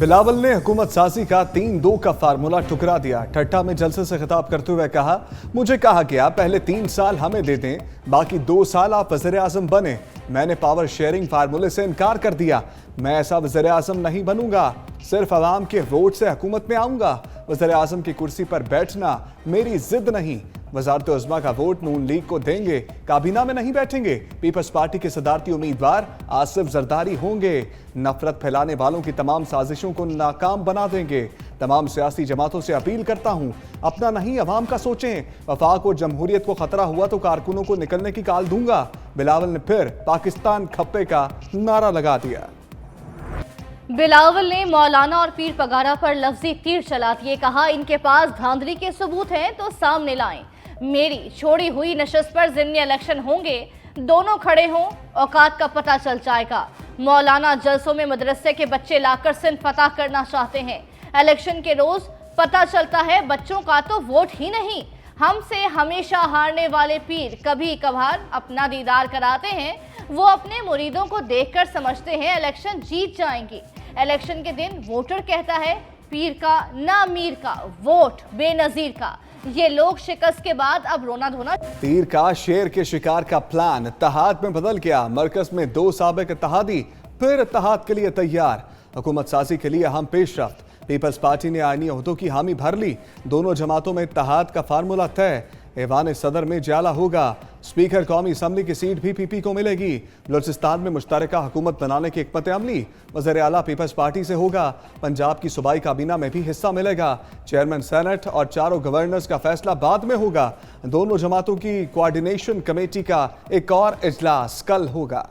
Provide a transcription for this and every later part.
बिलावल ने हुकूमत साजी का 3-2 का फार्मूला ठुकरा दिया। ठट्टा में जलसे से खिताब करते हुए कहा, मुझे कहा गया पहले 3 साल हमें दे दें, बाकी 2 साल आप वज़ीर आज़म बने। मैंने पावर शेयरिंग फार्मूले से इनकार कर दिया। मैं ऐसा वज़ीर आज़म नहीं बनूंगा, सिर्फ आवाम के वोट से हुकूमत में आऊंगा। वज़ीर आज़म की कुर्सी पर बैठना मेरी जिद नहीं। वज़ारत उज़्मा का वोट नून लीग को देंगे, काबीना में नहीं बैठेंगे। पीपल्स पार्टी के सदारती उम्मीदवार आसिफ जरदारी होंगे। नफरत फैलाने वालों की तमाम साजिशों को नाकाम बना देंगे। तमाम सियासी जमातों से अपील करता हूं, अपना नहीं अवाम का सोचें। वफाक और जमहूरियत को खतरा हुआ तो कारकुनों को निकलने की काल दूंगा। बिलावल ने फिर पाकिस्तान खप्पे का नारा लगा दिया। बिलावल ने मौलाना और पीर पगारा पर लफ्जी तीर चला दिए। कहा, इनके पास धांधली के सबूत हैं तो सामने लाएं। मेरी छोड़ी हुई नशस्त पर ज़िमनी इलेक्शन होंगे, दोनों खड़े हों, औकात का पता चल जाएगा। मौलाना जलसों में मदरसे के बच्चे लाकर सिंध फतह करना चाहते हैं। इलेक्शन के रोज पता चलता है बच्चों का तो वोट ही नहीं। हमसे हमेशा हारने वाले पीर कभी कभार अपना दीदार कराते हैं। वो अपने मुरीदों को देखकर समझते हैं इलेक्शन जीत जाएंगे। इलेक्शन के दिन वोटर कहता है पीर का ना मीर का, वोट बेनजीर का। ये लोग शिकस्त के बाद अब रोना धोना। तीर का शेर के शिकार का प्लान इत्तेहाद में बदल गया। मरकज में 2 साबिक इत्तेहादी फिर इत्तेहाद के लिए तैयार। हुकूमत साजी के लिए अहम पेशरफ्त। पीपल्स पार्टी ने आईनी ओहदों की हामी भर ली। दोनों जमातों में इत्तेहाद का फार्मूला तय। ऐवान सदर में जाला होगा। स्पीकर कौमी असम्बली की सीट भी पीपी को मिलेगी। बलूचिस्तान में मुश्तरका हुकूमत बनाने की हिकमत अमली वज़ीर आला पीपल्स पार्टी से होगा। पंजाब की सूबाई काबीना में भी हिस्सा मिलेगा। चेयरमैन सेनेट और चारों गवर्नर्स का फैसला बाद में होगा। दोनों जमातों की कोऑर्डिनेशन कमेटी का एक और इजलास कल होगा।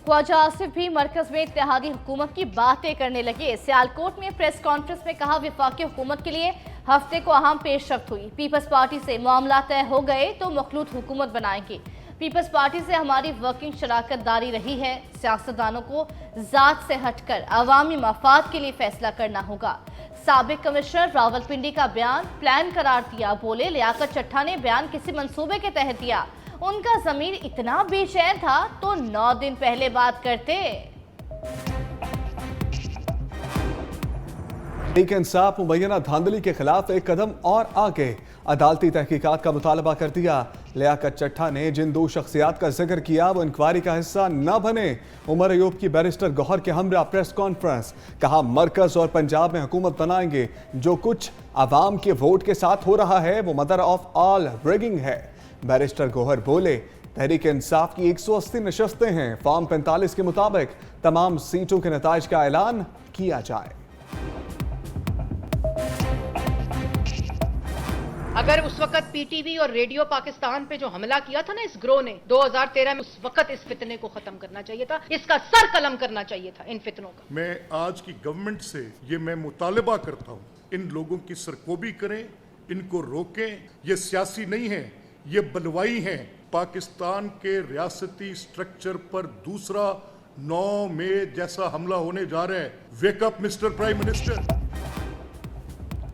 ख्वाजा आसिफ भी मरकज में इत्तेहादी हुकूमत की बातें करने लगे। सियालकोट में प्रेस कॉन्फ्रेंस में कहा, वफाकी हुकूमत के लिए हफ्ते को अहम पेशरफ्त हुई। पीपल्स पार्टी से मामला तय हो गए तो मखलूत हुकूमत बनाएंगे। पीपल्स पार्टी से हमारी वर्किंग शराकत दारी रही है। सियासतदानों को जात से हटकर अवामी मफाद के लिए फैसला करना होगा। साबिक कमिश्नर रावलपिंडी का बयान प्लान करार दिया। बोले, लियाकत चट्टा ने बयान किसी मंसूबे के तहत दिया। उनका ज़मीर इतना बेचैन था तो 9 दिन पहले बात करते। तहरीक इंसाफ मुबैना धांधली के खिलाफ एक कदम और आगे अदालती तहकीकात का मुतालबा कर दिया। लियाकत चट्टा ने जिन 2 शख्सियात का जिक्र किया वो इंक्वायरी का हिस्सा न बने। उमर अयूब की बैरिस्टर गौहर के हमरा प्रेस कॉन्फ्रेंस। कहा, मरकज और पंजाब में हुकूमत बनाएंगे। जो कुछ आवाम के वोट के साथ हो रहा है वो मदर ऑफ ऑल रिगिंग है। बैरिस्टर गौहर बोले, तहरीक इंसाफ की 180 नशस्तें हैं। फॉर्म 45 के मुताबिक तमाम सीटों के नताइज का ऐलान किया जाए। अगर उस वक्त पीटीवी और रेडियो पाकिस्तान पे जो हमला किया था ना इस ग्रोह ने 2013 में, उस वक्त इस फितने को खत्म करना चाहिए था। इसका सर कलम करना चाहिए था इन फितनों का। मैं आज की गवर्नमेंट से ये मैं मुतालबा करता हूँ, इन लोगों की सरकोबी करें, इनको रोकें। ये सियासी नहीं है, ये बलवाई हैं। पाकिस्तान के रियासती स्ट्रक्चर पर दूसरा 9 मई जैसा हमला होने जा रहा है। Wake up mister prime minister.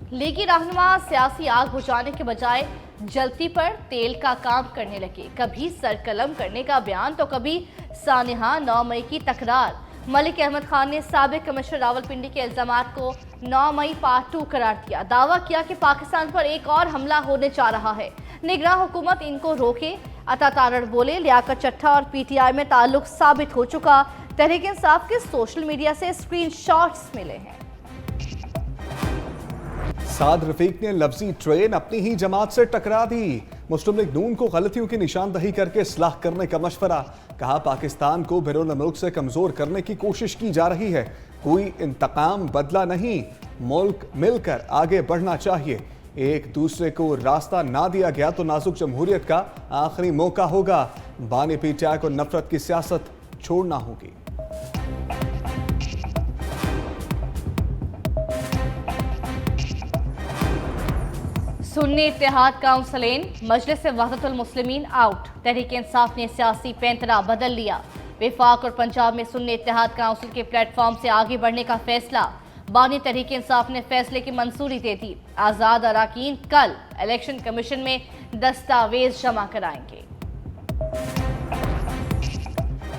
लीगी रहनुमा सियासी आग बुझाने के बजाय जलती पर तेल का काम करने लगे। कभी सरकलम करने का बयान तो कभी सानिहा 9 मई की तकरार। मलिक अहमद खान ने साबिक कमिश्नर रावलपिंडी के इल्जामात को 9 मई पार्ट 2 करार दिया। दावा किया कि पाकिस्तान पर एक और हमला होने जा रहा है। निगरान हुकूमत इनको रोके। अता तारड़ बोले, लियाकत चट्टा और पीटीआई में ताल्लुक साबित हो चुका। तहरीक इंसाफ के सोशल मीडिया से स्क्रीनशॉट्स मिले हैं। साद रफीक ने लफ्जी ट्रेन अपनी ही जमात से टकरा दी। मुस्लिम लीग नून को गलतियों की निशानदही करके इस्लाह करने का मशवरा। कहा, पाकिस्तान को बैरून मुल्क से कमजोर करने की कोशिश की जा रही है। कोई इंतकाम बदला नहीं, मुल्क मिलकर आगे बढ़ना चाहिए। एक दूसरे को रास्ता ना दिया गया तो नाजुक जमहूरियत का आखिरी मौका होगा। बानी पीटीआई को नफरत की सियासत छोड़ना होगी। सुन्नी इत्तेहाद काउंसिल मजलिस वहदतुल मुस्लिमीन आउट। तहरीक इंसाफ ने सियासी पैंतरा बदल लिया। वफाक और पंजाब में सुन्नी इत्तेहाद काउंसिल के प्लेटफॉर्म से आगे बढ़ने का फैसला। बानी तहरीक इंसाफ ने फैसले की मंजूरी दे दी। आजाद अराकीन कल इलेक्शन कमीशन में दस्तावेज जमा कराएंगे।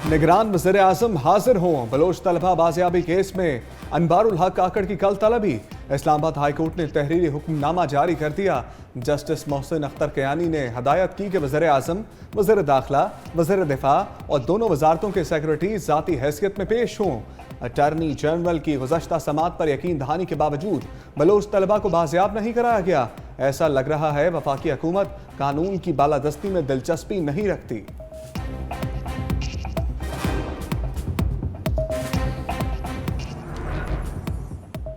निगरान वज़ीर आज़म हाजिर हों, बलोच तलबा बाजियाबी केस में अनबारुल हक आकड़ की कल तलबी। इस्लामाबाद हाई कोर्ट ने तहरीरी हुक्मनामा जारी कर दिया। जस्टिस मोहसिन अख्तर कयानी ने हदायत की कि वज़ीर आज़म, वज़ीर दाखिला, वज़ीर दिफा और दोनों वजारतों के सेक्रेटरी ज़ाती हैसियत में पेश हों। अटॉर्नी जनरल की गुज़श्ता समात पर यकीन दहानी के बावजूद बलोच तलबा को बाजियाब नहीं कराया गया। ऐसा लग रहा है वफाकी हुकूमत कानून की बालादस्ती में दिलचस्पी नहीं रखती।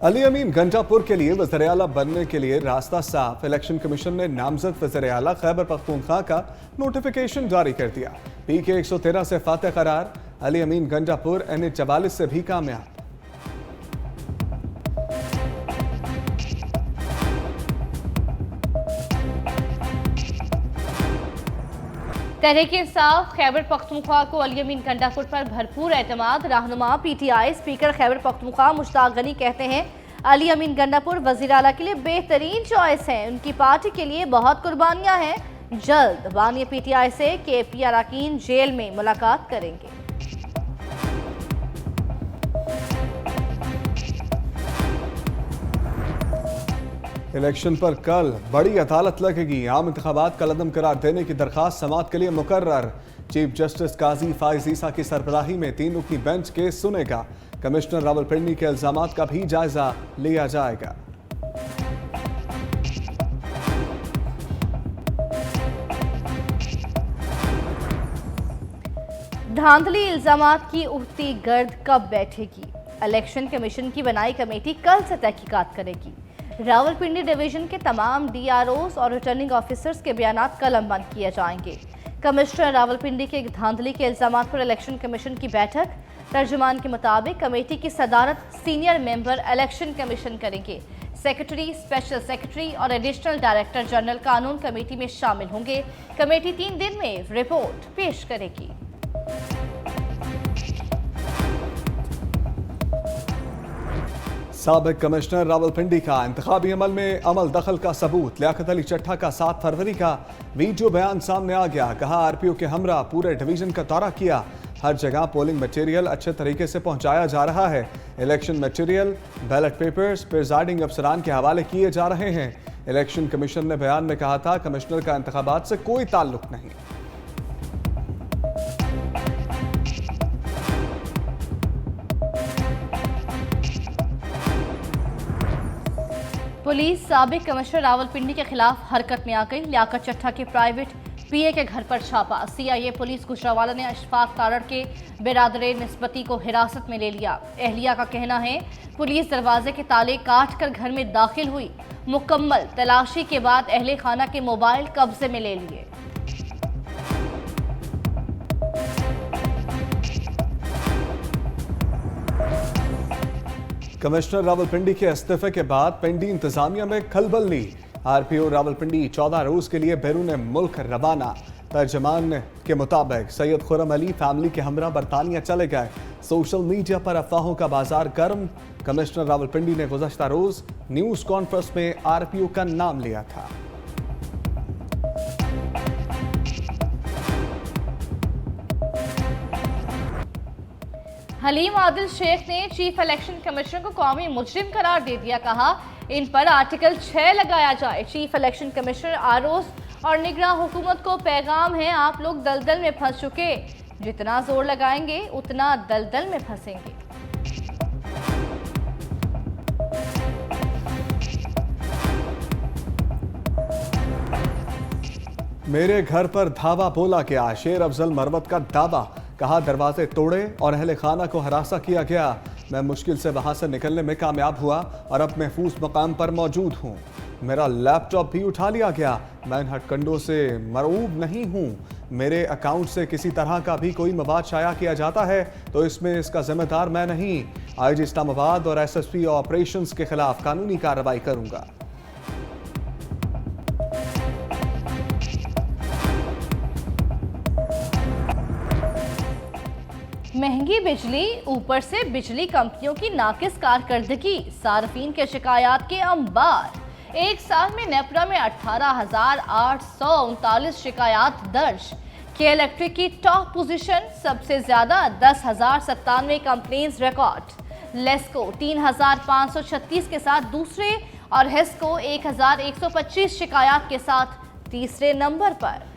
अली अमीन गंजापुर के लिए वज़ीर आला बनने के लिए रास्ता साफ। इलेक्शन कमीशन ने नामजद वज़ीर आला खैबर पख्तूनख्वा का नोटिफिकेशन जारी कर दिया। PK 113 से फातह करार। अली अमीन गंजापुर NH 44 से भी कामयाब। तहरीक इंसाफ खैबर पख्तूनख्वा को अली अमीन गंडापुर पर भरपूर एतमाद। रहनुमा PTI स्पीकर खैबर पख्तूनख्वा मुश्ताक गनी कहते हैं अली अमीन गंडापुर वज़ीर आला के लिए बेहतरीन चॉइस है। उनकी पार्टी के लिए बहुत कुर्बानियां हैं। जल्द बानी PTI से KP अराकीन जेल में मुलाकात करेंगे। इलेक्शन पर कल बड़ी अदालत लगेगी। आम इंतखाबात का कलअदम करार देने की दरखास्त समाअत के लिए मुकर्रर। चीफ जस्टिस काजी फाइज ईसा की सरबराही में 3 रुकनी बेंच केस सुनेगा। कमिश्नर रावलपिंडी के इल्जामात का भी जायजा लिया जाएगा। धांधली इल्जामात की उठती गर्द कब बैठेगी? इलेक्शन कमीशन की बनाई कमेटी कल से तहकीकात करेगी। रावलपिंडी डिवीजन के तमाम DROs और रिटर्निंग ऑफिसर्स के बयानात कलमबंद किए जाएंगे। कमिश्नर रावलपिंडी के धांधली के इल्जामात पर इलेक्शन कमीशन की बैठक। तर्जुमान के मुताबिक कमेटी की सदारत सीनियर मेंबर इलेक्शन कमीशन करेंगे। सेक्रेटरी, स्पेशल सेक्रेटरी और एडिशनल डायरेक्टर जनरल कानून कमेटी में शामिल होंगे। कमेटी 3 दिन में रिपोर्ट पेश करेगी। साबिक कमिश्नर रावलपिंडी का इंतखाबी अमल में अमल दखल का सबूत। लियाकत अली चट्ठा का 7 फरवरी का वीडियो बयान सामने आ गया। कहा RPO के हमरा पूरे डिवीजन का दौरा किया। हर जगह पोलिंग मटेरियल अच्छे तरीके से पहुंचाया जा रहा है। Election material, ballot papers presiding अफसरान के हवाले किए जा रहे हैं। इलेक्शन कमीशन ने बयान में कहा था कमिश्नर का इंतखाबात से कोई ताल्लुक नहीं। पुलिस साबिक कमिश्नर रावलपिंडी के खिलाफ हरकत में आ गई। लियाकत चट्ठा के प्राइवेट PA के घर पर छापा। CIA पुलिस गुजरावाला ने अशफाक तारड़ के बिरादरे निस्बती को हिरासत में ले लिया। एहलिया का कहना है पुलिस दरवाजे के ताले काट कर घर में दाखिल हुई। मुकम्मल तलाशी के बाद अहले खाना के मोबाइल कब्जे में ले लिए। कमिश्नर रावलपिंडी के इस्तीफे के बाद पिंडी इंतजामिया में खलबली। RPO रावलपिंडी 14 रोज के लिए बैरून मुल्क रवाना। तर्जमान के मुताबिक सैयद खुर्रम अली फैमिली के हमरा बरतानिया चले गए। सोशल मीडिया पर अफवाहों का बाजार गर्म। कमिश्नर रावलपिंडी ने गुज़श्ता रोज न्यूज कॉन्फ्रेंस में RPO का नाम लिया था। हलीम आदिल शेख ने चीफ इलेक्शन कमिश्नर को कौमी मुजरिम करार दे दिया। कहा इन पर आर्टिकल 6 लगाया जाए। चीफ इलेक्शन कमिश्नर ROs और निगरान हुकूमत को पैगाम है आप लोग दलदल में फंस चुके। जितना जोर लगाएंगे उतना दलदल में फंसेंगे। मेरे घर पर धावा बोला गया। शेर अफजल मरवत का दावा। कहा दरवाजे तोड़े और अहले खाना को हरासा किया गया। मैं मुश्किल से वहां से निकलने में कामयाब हुआ और अब महफूज मकाम पर मौजूद हूं। मेरा लैपटॉप भी उठा लिया गया। मैं इन हथकंडों से मरऊब नहीं हूं। मेरे अकाउंट से किसी तरह का भी कोई मवाद शाया किया जाता है तो इसमें इसका जिम्मेदार मैं नहीं। IG इस्लामाबाद और SSP ऑपरेशंस के खिलाफ कानूनी कार्रवाई करूंगा। महंगी बिजली, ऊपर से बिजली कंपनियों की नाकिस कारकर्दगी, सार्फिन के शिकायत के अंबार। एक साल में नेपरा में 18,839 शिकायत दर्ज। के इलेक्ट्रिक की टॉप पोजीशन, सबसे ज्यादा 10,097 कंप्लेंट्स रिकॉर्ड। लेस्को 3,536 के साथ दूसरे और हेस्को 1,125 शिकायत के साथ तीसरे नंबर पर।